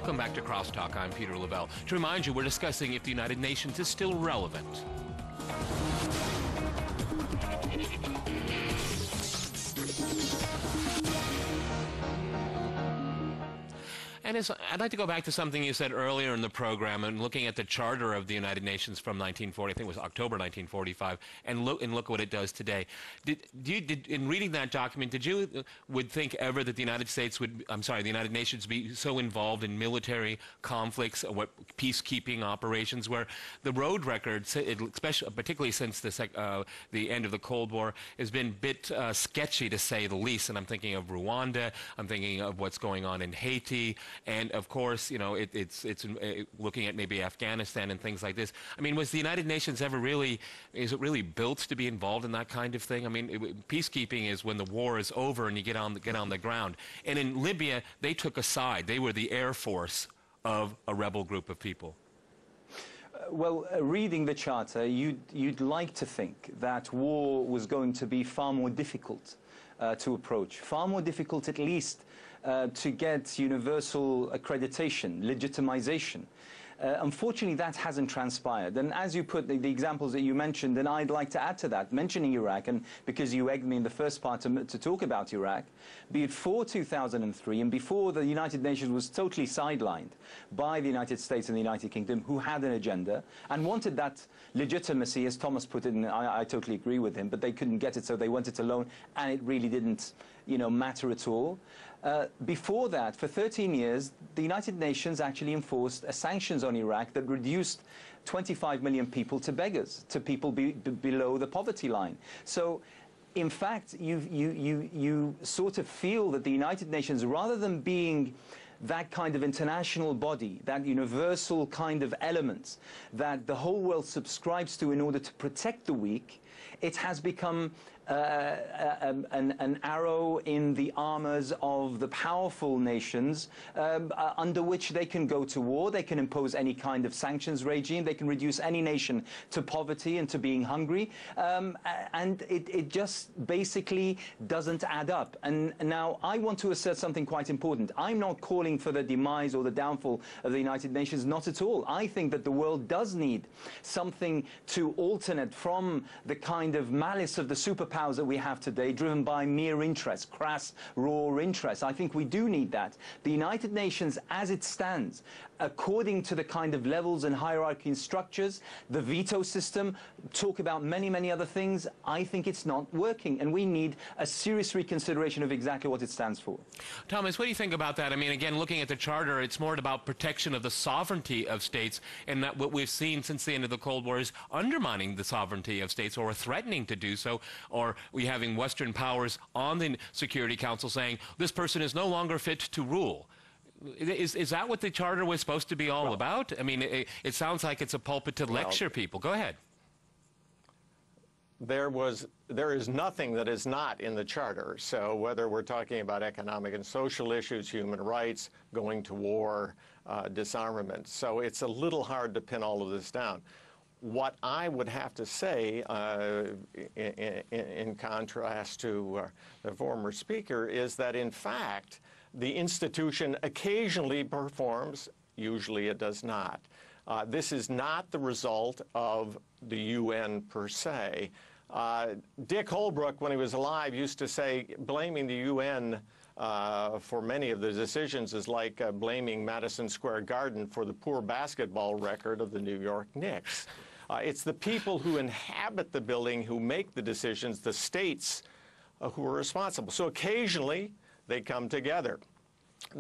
Welcome back to Crosstalk. I'm Peter Lavelle. To remind you, we're discussing if the United Nations is still relevant. And I'd like to go back to something you said earlier in the program, and looking at the Charter of the United Nations from 1940, I think it was October 1945, and look what it does today. In reading that document, did you would think ever that the United Nations be so involved in military conflicts or peacekeeping operations, where the road record, especially particularly since the end of the Cold War, has been a bit sketchy to say the least. And I'm thinking of Rwanda, I'm thinking of what's going on in Haiti. And of course, you know, it's looking at maybe Afghanistan and things like this. I mean, was the United Nations ever really, is it really built to be involved in that kind of thing? I mean, peacekeeping is when the war is over and you get on the ground. And in Libya, they took a side. They were the air force of a rebel group of people. Well, reading the Charter, you'd like to think that war was going to be far more difficult to approach, far more difficult at least to get universal accreditation, legitimization. Unfortunately, that hasn't transpired. And as you put the examples that you mentioned, and I'd like to add to that, mentioning Iraq, and because you egged me in the first part to talk about Iraq, before 2003 and before the United Nations was totally sidelined by the United States and the United Kingdom, who had an agenda and wanted that legitimacy, as Thomas put it, and I totally agree with him, but they couldn't get it, so they went it alone, and it really didn't, you know, matter at all. Before that, for 13 years, the United Nations actually enforced sanctions on Iraq that reduced 25 million people to beggars, to people below the poverty line. So, in fact, you sort of feel that the United Nations, rather than being that kind of international body, that universal kind of element that the whole world subscribes to in order to protect the weak, it has become an arrow in the armors of the powerful nations, under which they can go to war, they can impose any kind of sanctions regime, they can reduce any nation to poverty and to being hungry, and it just basically doesn't add up. And now I want to assert something quite important. I'm not calling for the demise or the downfall of the United Nations, not at all. I think that the world does need something to alternate from the kind of malice of the superpowers that we have today, driven by mere interest, crass, raw interest. I think we do need that. The United Nations, as it stands, according to the kind of levels and hierarchy and structures, the veto system, talk about many, many other things, I think it's not working, and we need a serious reconsideration of exactly what it stands for. Thomas, what do you think about that? I mean, again, looking at the Charter, it's more about protection of the sovereignty of states, and that what we've seen since the end of the Cold War is undermining the sovereignty of states, or threatening to do so, or we having Western powers on the Security Council saying this person is no longer fit to rule. Is that what the Charter was supposed to be all about? I mean, it sounds like it's a pulpit to lecture people. Go ahead. There is nothing that is not in the Charter. So whether we're talking about economic and social issues, human rights, going to war, disarmament. So it's a little hard to pin all of this down. What I would have to say, in contrast to the former speaker, is that in fact the institution occasionally performs, usually it does not. This is not the result of the UN per se. Dick Holbrooke, when he was alive, used to say blaming the UN for many of the decisions is like blaming Madison Square Garden for the poor basketball record of the New York Knicks. It's the people who inhabit the building who make the decisions, the states who are responsible. So occasionally they come together.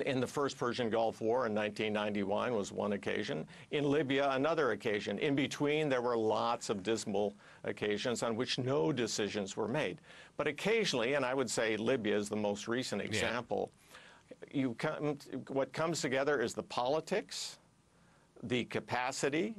In the first Persian Gulf War in 1991 was one occasion. In Libya, another occasion. In between, there were lots of dismal occasions on which no decisions were made. But occasionally, and I would say Libya is the most recent example, what comes together is the politics, the capacity,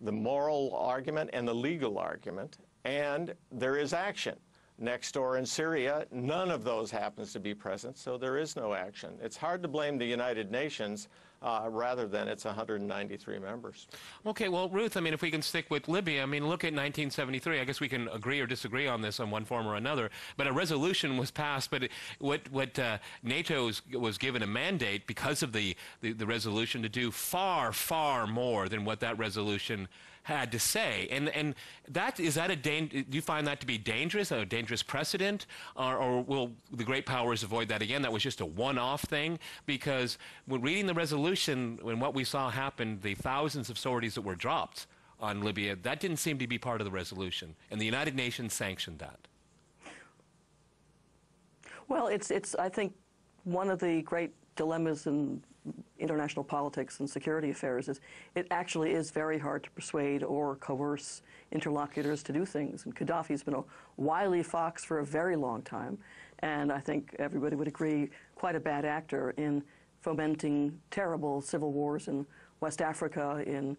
the moral argument, and the legal argument, and there is action. Next door in Syria, none of those happens to be present, so there is no action. It's hard to blame the United Nations rather than its 193 members. Okay, well, Ruth, I mean, if we can stick with Libya, I mean, look at 1973. I guess we can agree or disagree on this on one form or another, but a resolution was passed. But what NATO was given a mandate because of the resolution to do far, far more than what that resolution had to say, and do you find that to be dangerous, a dangerous precedent, or will the great powers avoid that again? That was just a one-off thing, because when reading the resolution, when what we saw happen, the thousands of sorties that were dropped on Libya, that didn't seem to be part of the resolution, and the United Nations sanctioned that. Well, it's I think one of the great dilemmas in international politics and security affairs is it actually is very hard to persuade or coerce interlocutors to do things. And Gaddafi's been a wily fox for a very long time, and I think everybody would agree quite a bad actor in fomenting terrible civil wars in West Africa, in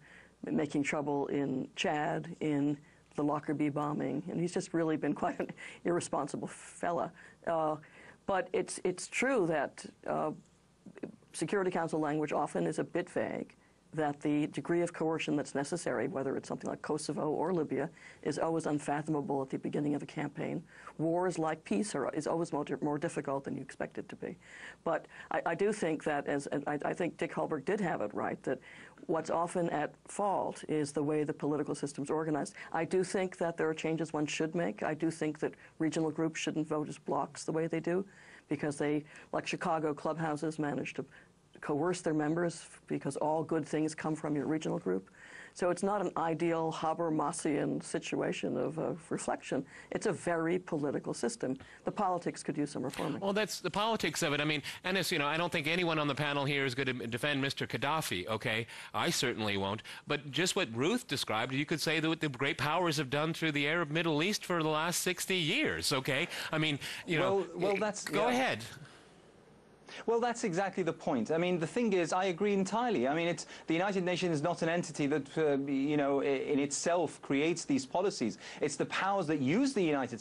making trouble in Chad, in the Lockerbie bombing, and he's just really been quite an irresponsible fella. But it's true that Security Council language often is a bit vague, that the degree of coercion that's necessary, whether it's something like Kosovo or Libya, is always unfathomable at the beginning of a campaign. Wars, like peace, is always more difficult than you expect it to be. But I do think that, I think Dick Hallberg did have it right, that what's often at fault is the way the political system's organized. I do think that there are changes one should make. I do think that regional groups shouldn't vote as blocs the way they do, because they, like Chicago clubhouses, manage to coerce their members because all good things come from your regional group. So it's not an ideal Habermasian situation of reflection. It's a very political system. The politics could use some reforming. Well, that's the politics of it. I mean, Ennis, you know, I don't think anyone on the panel here is going to defend Mr. Gaddafi, okay? I certainly won't. But just what Ruth described, you could say that what the great powers have done through the Arab Middle East for the last 60 years, okay? I mean, you know, well, that's... Go ahead. Well, that's exactly the point. I mean, the thing is, I agree entirely. I mean, the United Nations is not an entity that, you know, in itself creates these policies. It's the powers that use the United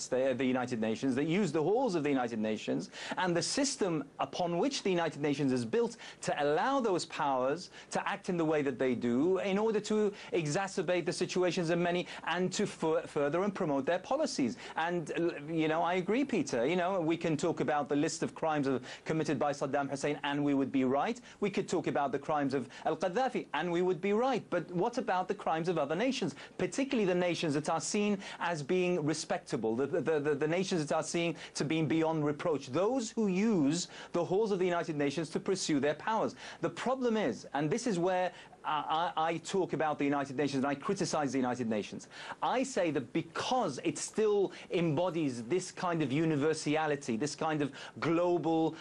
Nations, that use the halls of the United Nations, and the system upon which the United Nations is built to allow those powers to act in the way that they do in order to exacerbate the situations of many and to further and promote their policies. And, you know, I agree, Peter. You know, we can talk about the list of crimes committed by Saddam Hussein, and we would be right. We could talk about the crimes of al-Qaddafi, and we would be right. But what about the crimes of other nations, particularly the nations that are seen as being respectable, the nations that are seen to being beyond reproach, those who use the halls of the United Nations to pursue their powers? The problem is, and this is where I talk about the United Nations and I criticize the United Nations. I say that because it still embodies this kind of universality, this kind of global,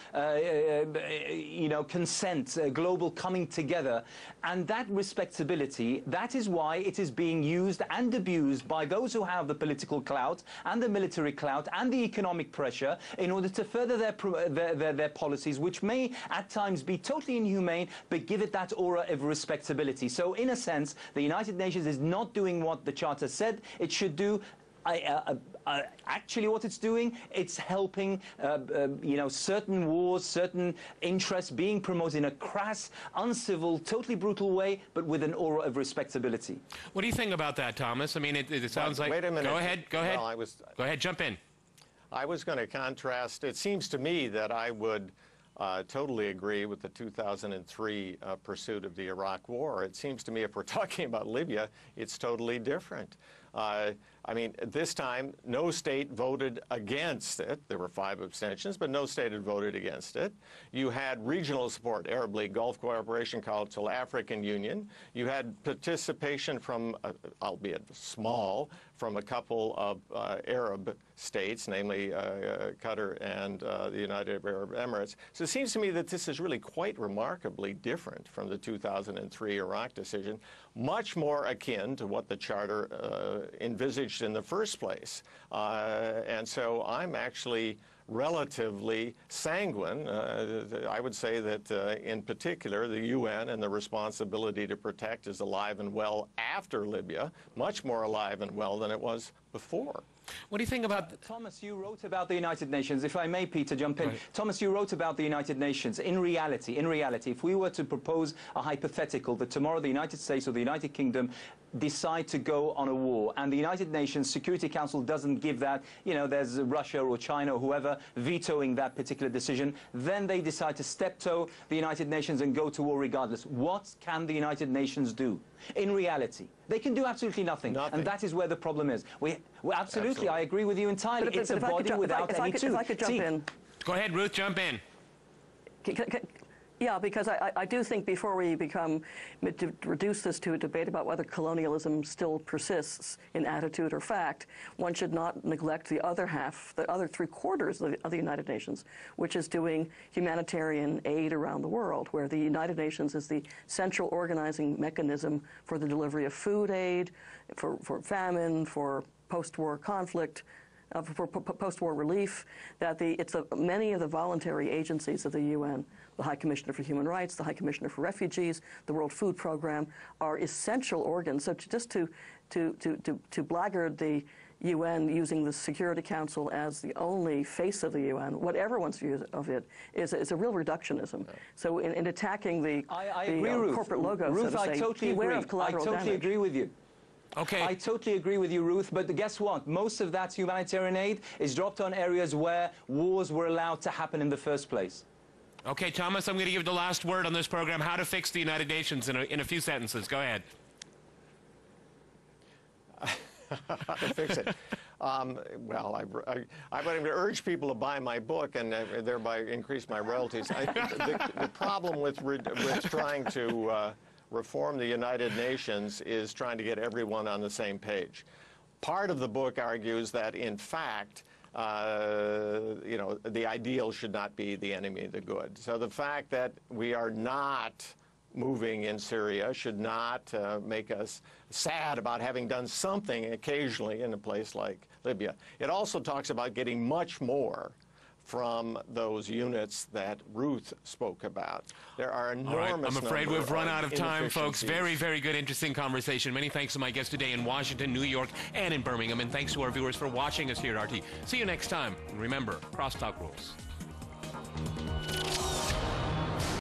you know, consent, global coming together, and that respectability, that is why it is being used and abused by those who have the political clout and the military clout and the economic pressure in order to further their policies, which may at times be totally inhumane, but give it that aura of respectability. So in a sense, the United Nations is not doing what the Charter said it should do. Actually, what it's doing, it's helping, you know, certain wars, certain interests being promoted in a crass, uncivil, totally brutal way, but with an aura of respectability. What do you think about that, Thomas? I mean, it sounds like... Wait a minute. Go ahead. Well, go ahead, jump in. I was going to contrast. It seems to me that I would totally agree with the 2003 pursuit of the Iraq War. It seems to me if we're talking about Libya, it's totally different. I mean, this time, no state voted against it. There were 5 abstentions, but no state had voted against it. You had regional support, Arab League, Gulf Cooperation Council, African Union. You had participation from, albeit small, from a couple of Arab states, namely Qatar and the United Arab Emirates. So it seems to me that this is really quite remarkably different from the 2003 Iraq decision, much more akin to what the Charter envisaged in the first place. And so I'm actually relatively sanguine. I would say that in particular the UN and the responsibility to protect is alive and well after Libya, much more alive and well than it was before. What do you think about... Thomas, you wrote about the United Nations. If I may, Peter, jump in. Right. Thomas, you wrote about the United Nations. In reality, if we were to propose a hypothetical that tomorrow the United States or the United Kingdom decide to go on a war, and the United Nations Security Council doesn't give that, you know, there's Russia or China or whoever vetoing that particular decision, then they decide to step-toe the United Nations and go to war regardless. What can the United Nations do? In reality, they can do absolutely nothing. And that is where the problem is. Absolutely, I agree with you entirely. It's a body without any tooth. If I could jump in. Go ahead, Ruth, jump in. Yeah, because I do think before we reduce this to a debate about whether colonialism still persists in attitude or fact, one should not neglect the other half, the other three-quarters of the United Nations, which is doing humanitarian aid around the world, where the United Nations is the central organizing mechanism for the delivery of food aid, for famine, for post-war conflict, for post-war relief, that many of the voluntary agencies of the UN, the High Commissioner for Human Rights, the High Commissioner for Refugees, the World Food Program, are essential organs. So just to blackguard the UN using the Security Council as the only face of the UN, what everyone's view of it is a real reductionism. So in attacking the corporate logo, Ruth, so to say, I totally beware agree. of collateral I totally damage. agree with you. Okay. I totally agree with you, Ruth, but guess what? Most of that humanitarian aid is dropped on areas where wars were allowed to happen in the first place. Okay, Thomas, I'm going to give the last word on this program, how to fix the United Nations in a few sentences. Go ahead. How to fix it. Well, I'm going to urge people to buy my book and thereby increase my royalties. The problem with trying to reform the United Nations is trying to get everyone on the same page. Part of the book argues that, in fact, you know, the ideal should not be the enemy of the good. So the fact that we are not moving in Syria should not make us sad about having done something occasionally in a place like Libya. It also talks about getting much more from those units that Ruth spoke about. There are enormous All right, I'm afraid we've run out of time, folks. Very, very good, interesting conversation. Many thanks to my guests today in Washington, New York, and in Birmingham. And thanks to our viewers for watching us here at RT. See you next time. And remember, crosstalk rules.